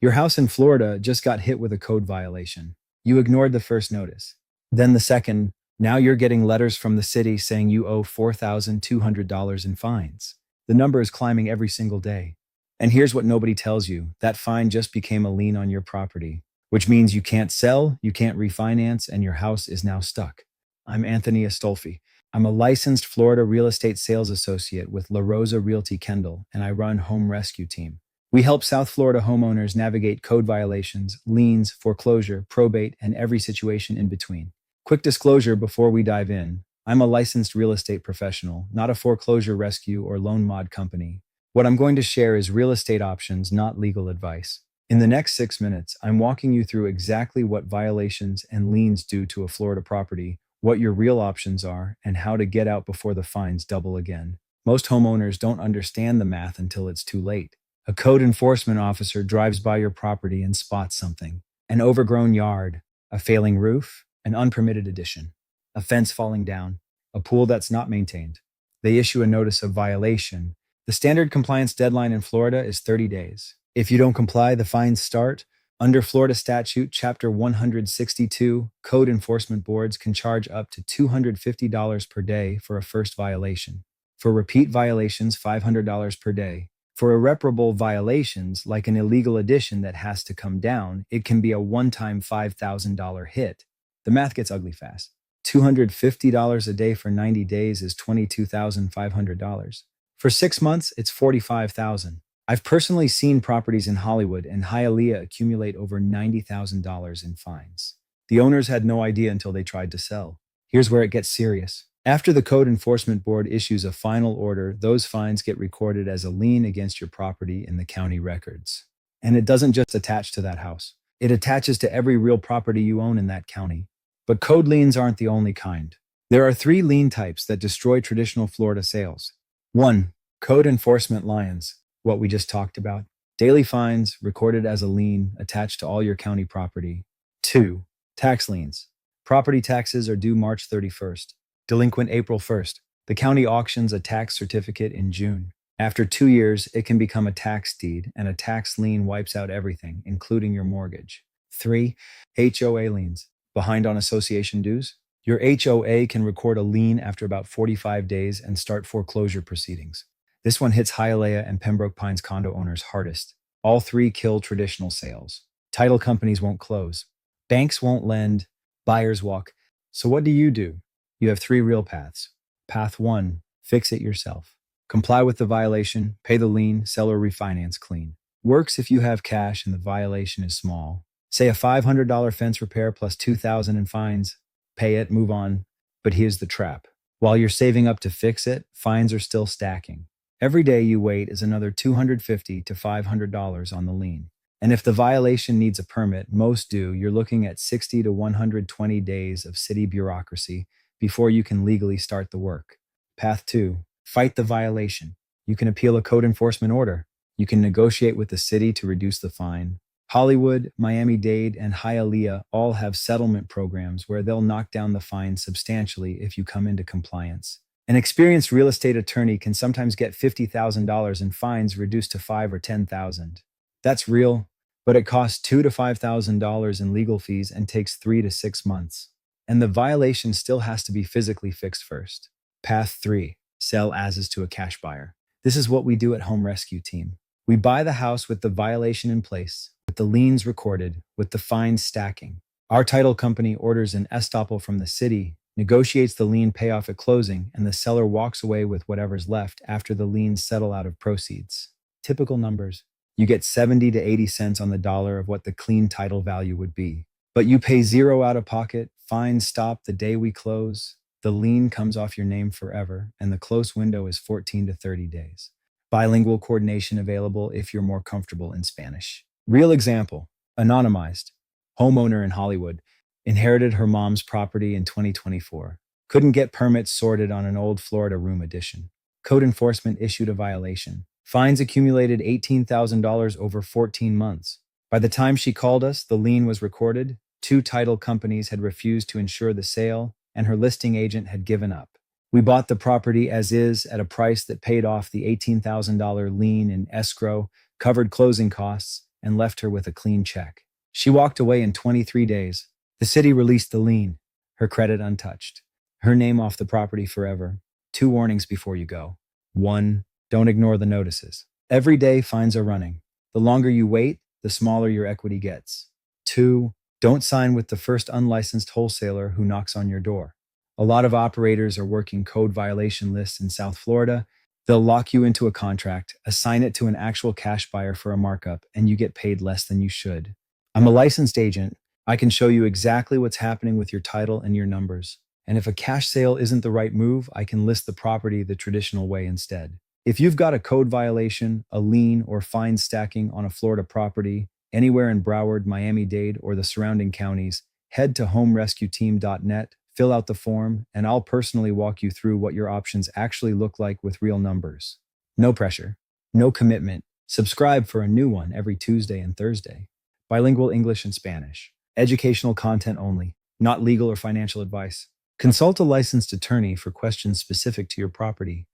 Your house in Florida just got hit with a code violation. You ignored the first notice. Then the second, now you're getting letters from the city saying you owe $4,200 in fines. The number is climbing every single day. And here's what nobody tells you: that fine just became a lien on your property, which means you can't sell, you can't refinance, and your house is now stuck. I'm Anthony Astolfi. I'm a licensed Florida real estate sales associate with La Rosa Realty Kendall, and I run Home Rescue Team. We help South Florida homeowners navigate code violations, liens, foreclosure, probate, and every situation in between. Quick disclosure before we dive in: I'm a licensed real estate professional, not a foreclosure rescue or loan mod company. What I'm going to share is real estate options, not legal advice. In the next 6 minutes, I'm walking you through exactly what violations and liens do to a Florida property, what your real options are, and how to get out before the fines double again. Most homeowners don't understand the math until it's too late. A code enforcement officer drives by your property and spots something: an overgrown yard, a failing roof, an unpermitted addition, a fence falling down, a pool that's not maintained. They issue a notice of violation. The standard compliance deadline in Florida is 30 days. If you don't comply, the fines start. Under Florida Statute Chapter 162, code enforcement boards can charge up to $250 per day for a first violation. For repeat violations, $500 per day. For irreparable violations, like an illegal addition that has to come down, it can be a one-time $5,000 hit. The math gets ugly fast. $250 a day for 90 days is $22,500. For 6 months, it's $45,000. I've personally seen properties in Hollywood and Hialeah accumulate over $90,000 in fines. The owners had no idea until they tried to sell. Here's where it gets serious. After the Code Enforcement Board issues a final order, those fines get recorded as a lien against your property in the county records. And it doesn't just attach to that house. It attaches to every real property you own in that county. But code liens aren't the only kind. There are 3 lien types that destroy traditional Florida sales. 1. Code enforcement liens, what we just talked about. Daily fines recorded as a lien attached to all your county property. 2. Tax liens. Property taxes are due March 31st. Delinquent April 1st. The county auctions a tax certificate in June. After 2 years, it can become a tax deed, and a tax lien wipes out everything, including your mortgage. 3. HOA liens. Behind on association dues? Your HOA can record a lien after about 45 days and start foreclosure proceedings. This one hits Hialeah and Pembroke Pines condo owners hardest. All 3 kill traditional sales. Title companies won't close. Banks won't lend. Buyers walk. So what do? You have 3 real paths. Path 1, fix it yourself. Comply with the violation, pay the lien, sell or refinance clean. Works if you have cash and the violation is small. Say a $500 fence repair plus $2,000 in fines. Pay it, move on. But here's the trap. While you're saving up to fix it, fines are still stacking. Every day you wait is another $250 to $500 on the lien. And if the violation needs a permit, most do, you're looking at 60 to 120 days of city bureaucracy before you can legally start the work. Path 2, fight the violation. You can appeal a code enforcement order. You can negotiate with the city to reduce the fine. Hollywood, Miami-Dade, and Hialeah all have settlement programs where they'll knock down the fine substantially if you come into compliance. An experienced real estate attorney can sometimes get $50,000 in fines reduced to $5,000 or $10,000. That's real, but it costs $2,000 to $5,000 in legal fees and takes 3 to 6 months. And the violation still has to be physically fixed first. Path 3, sell as is to a cash buyer. This is what we do at Home Rescue Team. We buy the house with the violation in place, with the liens recorded, with the fines stacking. Our title company orders an estoppel from the city, negotiates the lien payoff at closing, and the seller walks away with whatever's left after the liens settle out of proceeds. Typical numbers. You get 70 to 80 cents on the dollar of what the clean title value would be. But you pay zero out of pocket, fines stop the day we close, the lien comes off your name forever, and the close window is 14 to 30 days. Bilingual coordination available if you're more comfortable in Spanish. Real example, anonymized. Homeowner in Hollywood inherited her mom's property in 2024. Couldn't get permits sorted on an old Florida room addition. Code enforcement issued a violation. Fines accumulated $18,000 over 14 months. By the time she called us, the lien was recorded, 2 title companies had refused to insure the sale, and her listing agent had given up. We bought the property as is at a price that paid off the $18,000 lien in escrow, covered closing costs, and left her with a clean check. She walked away in 23 days. The city released the lien, her credit untouched, her name off the property forever. 2 warnings before you go. 1. Don't ignore the notices. Every day fines are running. The longer you wait, the smaller your equity gets. 2. Don't sign with the first unlicensed wholesaler who knocks on your door. A lot of operators are working code violation lists in South Florida. They'll lock you into a contract, assign it to an actual cash buyer for a markup, and you get paid less than you should. I'm a licensed agent. I can show you exactly what's happening with your title and your numbers. And if a cash sale isn't the right move, I can list the property the traditional way instead. If you've got a code violation, a lien, or fine stacking on a Florida property, anywhere in Broward, Miami-Dade, or the surrounding counties, head to homerescueteam.net, fill out the form, and I'll personally walk you through what your options actually look like with real numbers. No pressure, no commitment. Subscribe for a new one every Tuesday and Thursday. Bilingual English and Spanish. Educational content only, not legal or financial advice. Consult a licensed attorney for questions specific to your property.